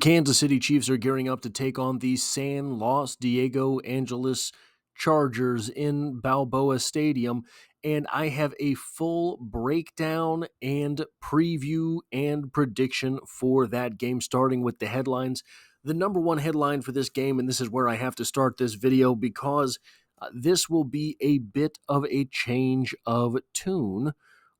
Kansas City Chiefs are gearing up to take on the San Los Diego Angeles Chargers in Balboa Stadium, and I have a full breakdown and preview and prediction for that game, starting with the headlines. The number one headline for this game, and this is where I have to start this video because this will be a bit of a change of tune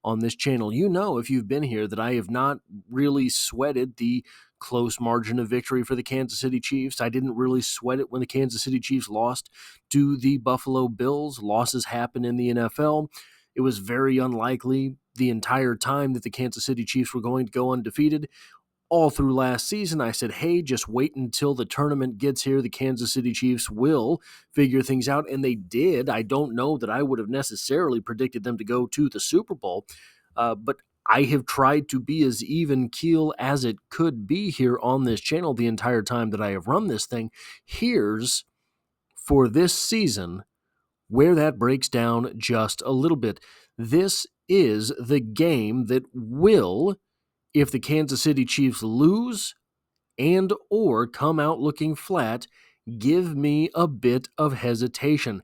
on this channel. You know, if you've been here, that I have not really sweated the close margin of victory for the Kansas City Chiefs. I didn't really sweat it when the Kansas City Chiefs lost to the Buffalo Bills. Losses happen in the NFL. It was very unlikely the entire time that the Kansas City Chiefs were going to go undefeated. All through last season, I said, hey, just wait until the tournament gets here. The Kansas City Chiefs will figure things out, and they did. I don't know that I would have necessarily predicted them to go to the Super Bowl, but I have tried to be as even keel as it could be here on this channel the entire time that I have run this thing. Here's, for this season, where that breaks down just a little bit. This is the game that will, if the Kansas City Chiefs lose and or come out looking flat, give me a bit of hesitation.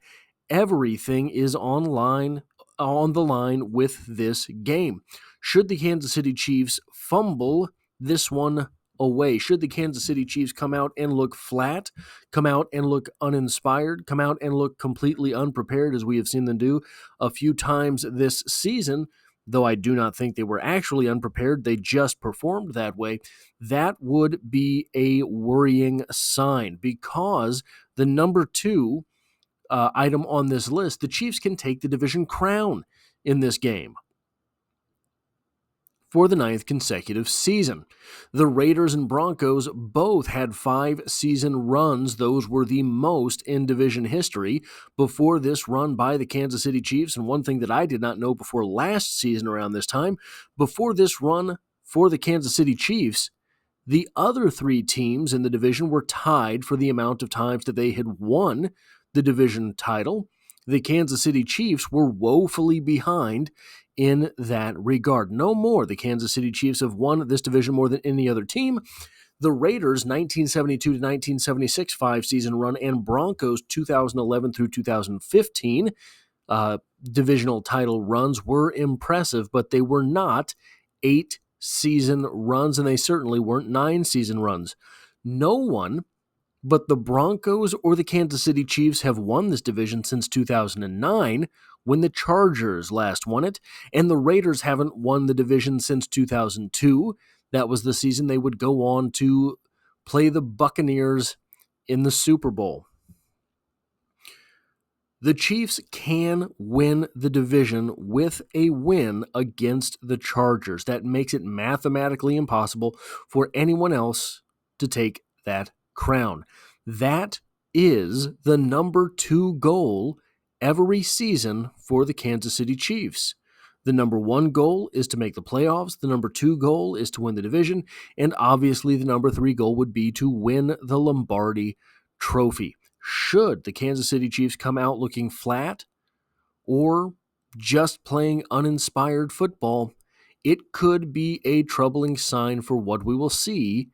Everything is on the line with this game. Should the Kansas City Chiefs fumble this one away, should the Kansas City Chiefs come out and look flat, come out and look uninspired, come out and look completely unprepared, as we have seen them do a few times this season, though I do not think they were actually unprepared, they just performed that way, that would be a worrying sign, because the number two item on this list, the Chiefs can take the division crown in this game for the 9th consecutive season. The Raiders and Broncos both had 5-season runs. Those were the most in division history before this run by the Kansas City Chiefs. And one thing that I did not know before last season around this time, before this run for the Kansas City Chiefs, the other three teams in the division were tied for the amount of times that they had won the division title. The Kansas City Chiefs were woefully behind in that regard. No more. The Kansas City Chiefs have won this division more than any other team. The Raiders' 1972 to 1976 5-season run and Broncos' 2011 through 2015 divisional title runs were impressive, but they were not 8-season runs, and they certainly weren't 9-season runs. No one but the Broncos or the Kansas City Chiefs have won this division since 2009, when the Chargers last won it, and the Raiders haven't won the division since 2002. That was the season they would go on to play the Buccaneers in the Super Bowl. The Chiefs can win the division with a win against the Chargers. That makes it mathematically impossible for anyone else to take that crown. That is the number 2 goal every season for the Kansas City Chiefs. The number 1 goal is to make the playoffs. The number 2 goal is to win the division. And obviously the number 3 goal would be to win the Lombardi Trophy. Should the Kansas City Chiefs come out looking flat or just playing uninspired football, it could be a troubling sign for what we will see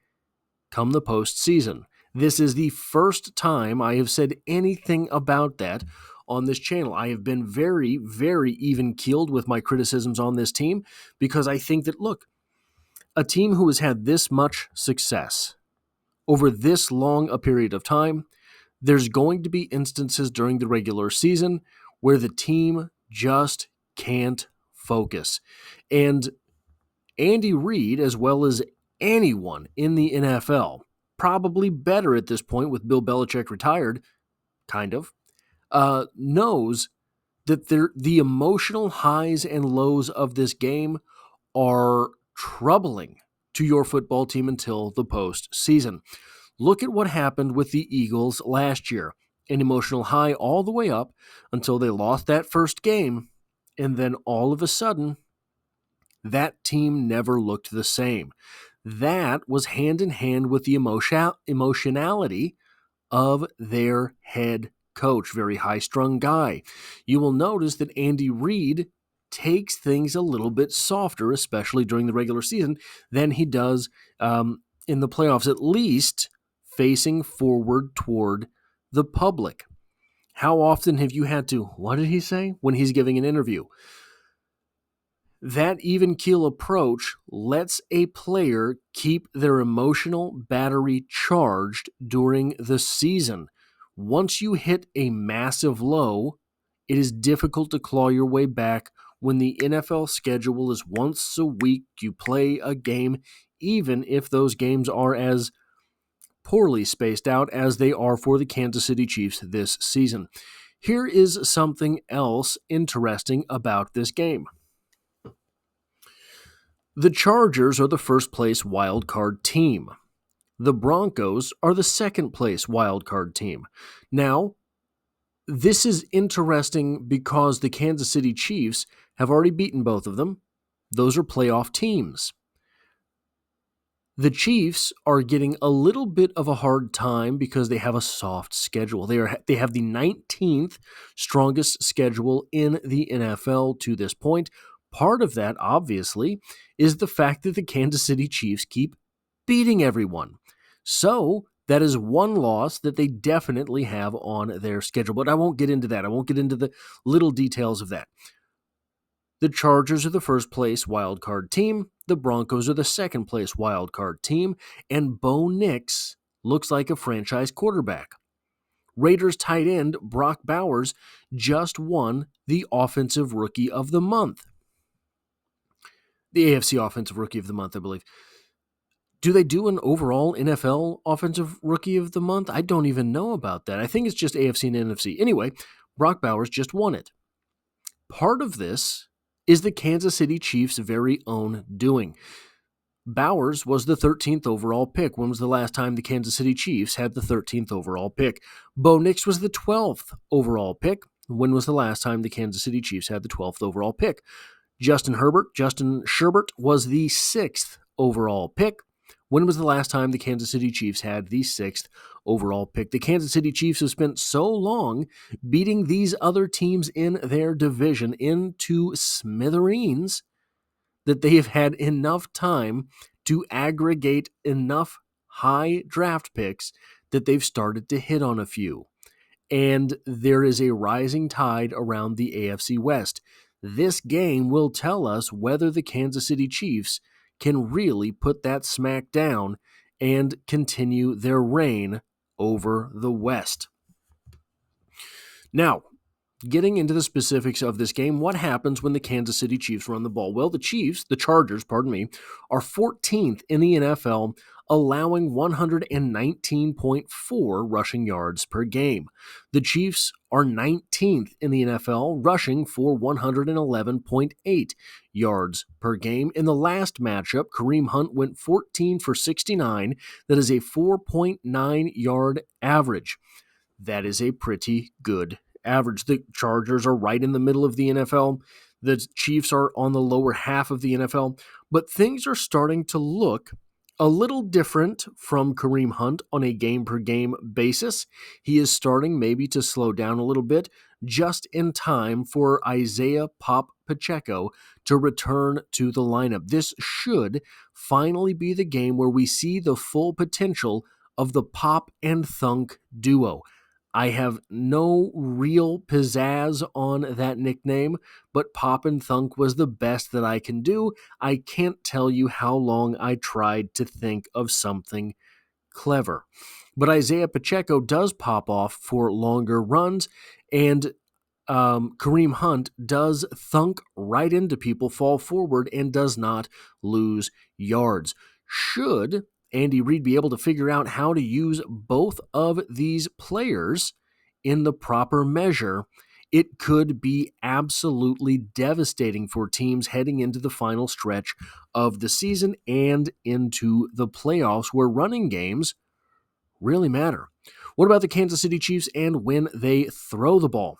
come the postseason. This is the first time I have said anything about that on this channel. I have been very, very even-keeled with my criticisms on this team because I think that, look, a team who has had this much success over this long a period of time, there's going to be instances during the regular season where the team just can't focus. And Andy Reid, as well as anyone in the NFL, probably better at this point with Bill Belichick retired, kind of, knows that the emotional highs and lows of this game are troubling to your football team until the postseason. Look at what happened with the Eagles last year. An emotional high all the way up until they lost that first game, and then all of a sudden, that team never looked the same. That was hand in hand with the emotionality of their head coach, very high-strung guy. You will notice that Andy Reid takes things a little bit softer, especially during the regular season, than he does in in the playoffs, at least facing forward toward the public. How often have you had to, what did he say when he's giving an interview? That even keel approach lets a player keep their emotional battery charged during the season. Once you hit a massive low, it is difficult to claw your way back when the NFL schedule is once a week you play a game, even if those games are as poorly spaced out as they are for the Kansas City Chiefs this season. Here is something else interesting about this game. The Chargers are the first place wildcard team. The Broncos are the second place wildcard team. Now, this is interesting because the Kansas City Chiefs have already beaten both of them. Those are playoff teams. The Chiefs are getting a little bit of a hard time because they have a soft schedule. They have the 19th strongest schedule in the NFL to this point. Part of that, obviously, is the fact that the Kansas City Chiefs keep beating everyone. So that is one loss that they definitely have on their schedule. But I won't get into that. I won't get into the little details of that. The Chargers are the first place wildcard team. The Broncos are the second place wildcard team. And Bo Nix looks like a franchise quarterback. Raiders tight end Brock Bowers just won the Offensive Rookie of the Month. The AFC Offensive Rookie of the Month, I believe. Do they do an overall NFL Offensive Rookie of the Month? I don't even know about that. I think it's just AFC and NFC. Anyway, Brock Bowers just won it. Part of this is the Kansas City Chiefs' very own doing. Bowers was the 13th overall pick. When was the last time the Kansas City Chiefs had the 13th overall pick? Bo Nix was the 12th overall pick. When was the last time the Kansas City Chiefs had the 12th overall pick? Justin Sherbert was the 6th overall pick. When was the last time the Kansas City Chiefs had the 6th overall pick? The Kansas City Chiefs have spent so long beating these other teams in their division into smithereens that they have had enough time to aggregate enough high draft picks that they've started to hit on a few. And there is a rising tide around the AFC West. This game will tell us whether the Kansas City Chiefs can really put that smack down and continue their reign over the West. Now, getting into the specifics of this game, what happens when the Kansas City Chiefs run the ball? Well, the Chargers, are 14th in the NFL, allowing 119.4 rushing yards per game. The Chiefs are 19th in the NFL, rushing for 111.8 yards per game. In the last matchup, Kareem Hunt went 14 for 69. That is a 4.9 yard average. That is a pretty good average. The Chargers are right in the middle of the NFL. The Chiefs are on the lower half of the NFL. But things are starting to look a little different from Kareem Hunt on a game-per-game basis. He is starting maybe to slow down a little bit just in time for Isaiah Pop Pacheco to return to the lineup. This should finally be the game where we see the full potential of the Pop and Thunk duo. I have no real pizzazz on that nickname, but Pop and Thunk was the best that I can do. I can't tell you how long I tried to think of something clever. But Isaiah Pacheco does pop off for longer runs, and Kareem Hunt does thunk right into people, fall forward, and does not lose yards. Should Andy Reid be able to figure out how to use both of these players in the proper measure, it could be absolutely devastating for teams heading into the final stretch of the season and into the playoffs, where running games really matter. What about the Kansas City Chiefs and when they throw the ball?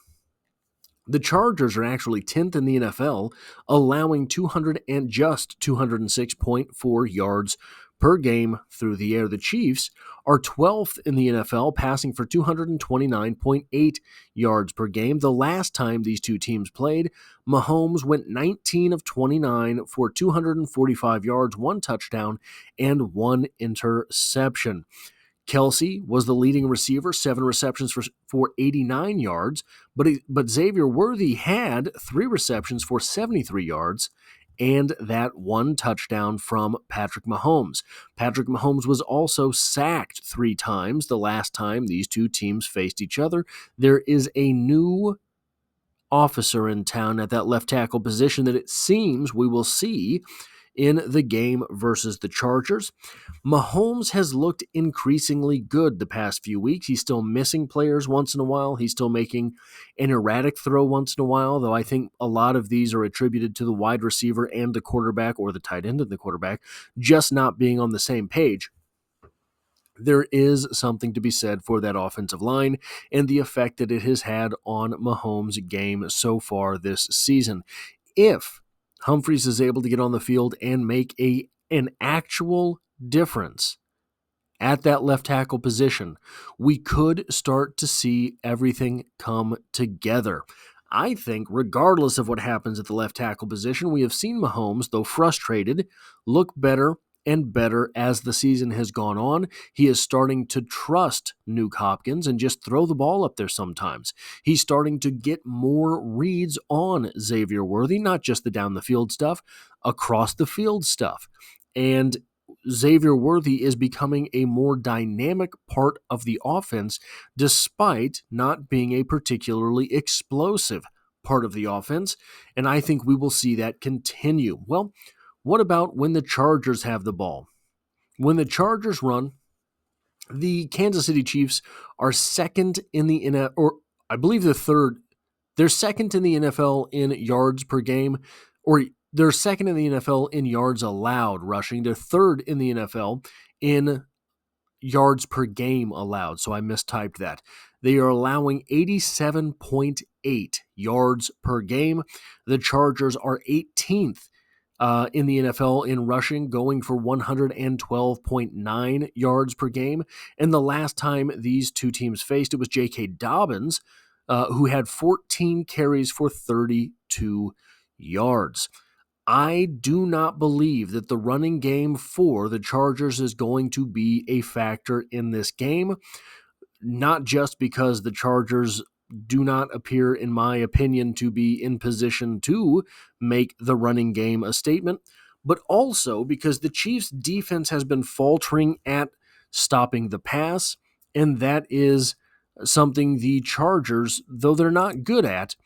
The Chargers are actually 10th in the NFL, allowing 206.4 yards per game through the air. The Chiefs are 12th in the NFL, passing for 229.8 yards per game. The last time these two teams played, Mahomes went 19 of 29 for 245 yards, 1 touchdown, and 1 interception. Kelsey was the leading receiver, 7 receptions for 89 yards, but Xavier Worthy had 3 receptions for 73 yards, and that 1 touchdown from Patrick Mahomes. Patrick Mahomes was also sacked 3 times the last time these two teams faced each other. There is a new officer in town at that left tackle position that it seems we will see in the game versus the Chargers. Mahomes has looked increasingly good the past few weeks. He's still missing players once in a while. He's still making an erratic throw once in a while, though I think a lot of these are attributed to the wide receiver and the quarterback, or the tight end and the quarterback, just not being on the same page. There is something to be said for that offensive line and the effect that it has had on Mahomes' game so far this season. If Humphries is able to get on the field and make an actual difference at that left tackle position, we could start to see everything come together. I think regardless of what happens at the left tackle position, we have seen Mahomes, though frustrated, look better and better as the season has gone on. He is starting to trust Nuke Hopkins and just throw the ball up there sometimes. He's starting to get more reads on Xavier Worthy, not just the down the field stuff, across the field stuff. And Xavier Worthy is becoming a more dynamic part of the offense, despite not being a particularly explosive part of the offense. And I think we will see that continue. Well, what about when the Chargers have the ball? When the Chargers run, the Kansas City Chiefs are second in the NFL, or I believe the third. They're second in the NFL in yards per game, or they're second in the NFL in yards allowed rushing. They're third in the NFL in yards per game allowed, so I mistyped that. They are allowing 87.8 yards per game. The Chargers are 18th in the NFL in rushing, going for 112.9 yards per game. And the last time these two teams faced, it was J.K. Dobbins, who had 14 carries for 32 yards. I do not believe that the running game for the Chargers is going to be a factor in this game, not just because the Chargers do not appear, in my opinion, to be in position to make the running game a statement, but also because the Chiefs' defense has been faltering at stopping the pass, and that is something the Chargers, though they're not good at,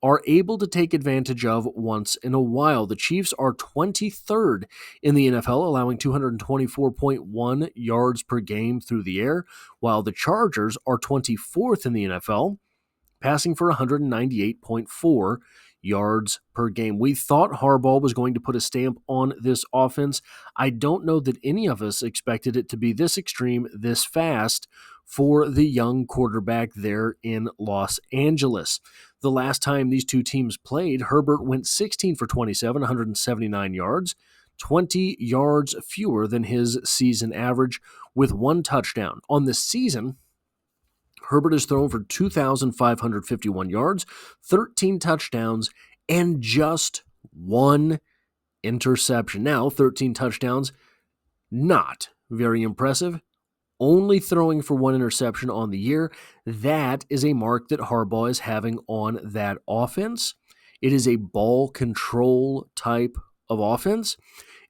are able to take advantage of once in a while. The Chiefs are 23rd in the NFL, allowing 224.1 yards per game through the air, while the Chargers are 24th in the NFL, passing for 198.4 yards per game. We thought Harbaugh was going to put a stamp on this offense. I don't know that any of us expected it to be this extreme, this fast for the young quarterback there in Los Angeles. The last time these two teams played, Herbert went 16 for 27, 179 yards, 20 yards fewer than his season average, with 1 touchdown. On the season, Herbert has thrown for 2,551 yards, 13 touchdowns, and just 1 interception. Now, 13 touchdowns, not very impressive. Only throwing for 1 interception on the year. That is a mark that Harbaugh is having on that offense. It is a ball control type of offense.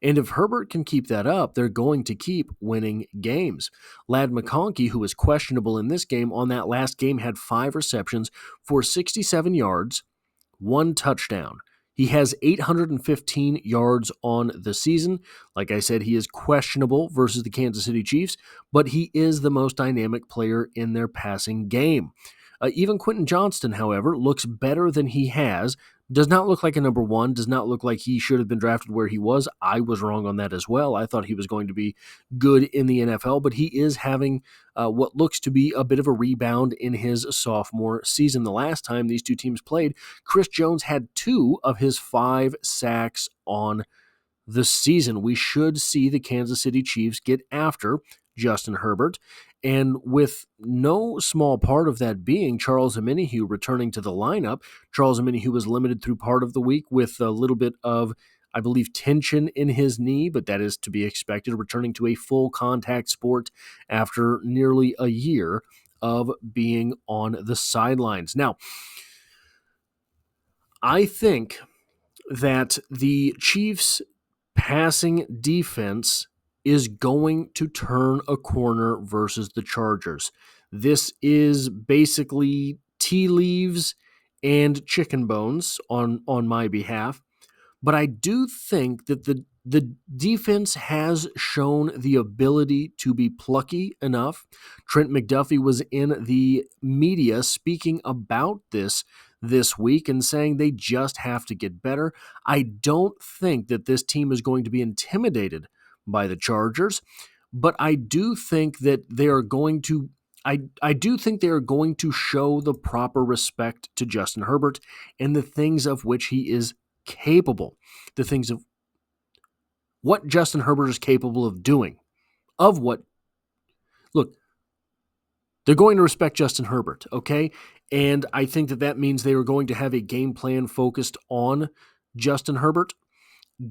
And if Herbert can keep that up, they're going to keep winning games. Ladd McConkey, who was questionable in this game, on that last game had 5 receptions for 67 yards, 1 touchdown. He has 815 yards on the season. Like I said, he is questionable versus the Kansas City Chiefs, but he is the most dynamic player in their passing game. Even Quentin Johnston, however, looks better than he has. Does not look like a number 1, does not look like he should have been drafted where he was. I was wrong on that as well. I thought he was going to be good in the NFL, but he is having what looks to be a bit of a rebound in his sophomore season. The last time these two teams played, Chris Jones had 2 of his 5 sacks on the season. We should see the Kansas City Chiefs get after Justin Herbert, and with no small part of that being Charles Omenihu returning to the lineup. Charles Omenihu was limited through part of the week with a little bit of, I believe, tension in his knee, but that is to be expected, returning to a full contact sport after nearly a year of being on the sidelines. Now, I think that the Chiefs' passing defense is going to turn a corner versus the Chargers. This is basically tea leaves and chicken bones on my behalf. But I do think that the defense has shown the ability to be plucky enough. Trent McDuffie was in the media speaking about this week and saying they just have to get better. I don't think that this team is going to be intimidated by the Chargers, but I do think that they are going to I do think they are going to show the proper respect to Justin Herbert and the things of which he is capable, the things of what Justin Herbert is capable of doing, look, they're going to respect Justin Herbert, okay? And I think that means they are going to have a game plan focused on Justin Herbert,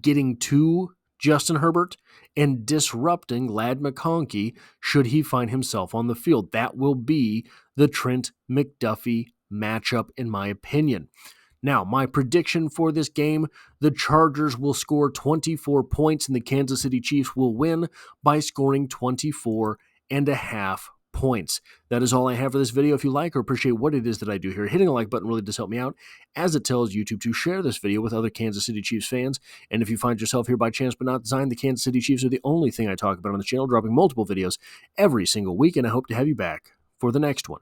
getting to Justin Herbert, and disrupting Ladd McConkey should he find himself on the field. That will be the Trent McDuffie matchup, in my opinion. Now, my prediction for this game, the Chargers will score 24 points and the Kansas City Chiefs will win by scoring 24.5 points. That is all I have for this video. If you like or appreciate what it is that I do here, hitting the like button really does help me out, as it tells YouTube to share this video with other Kansas City Chiefs fans. And if you find yourself here by chance but not design, the Kansas City Chiefs are the only thing I talk about on the channel, dropping multiple videos every single week, and I hope to have you back for the next one.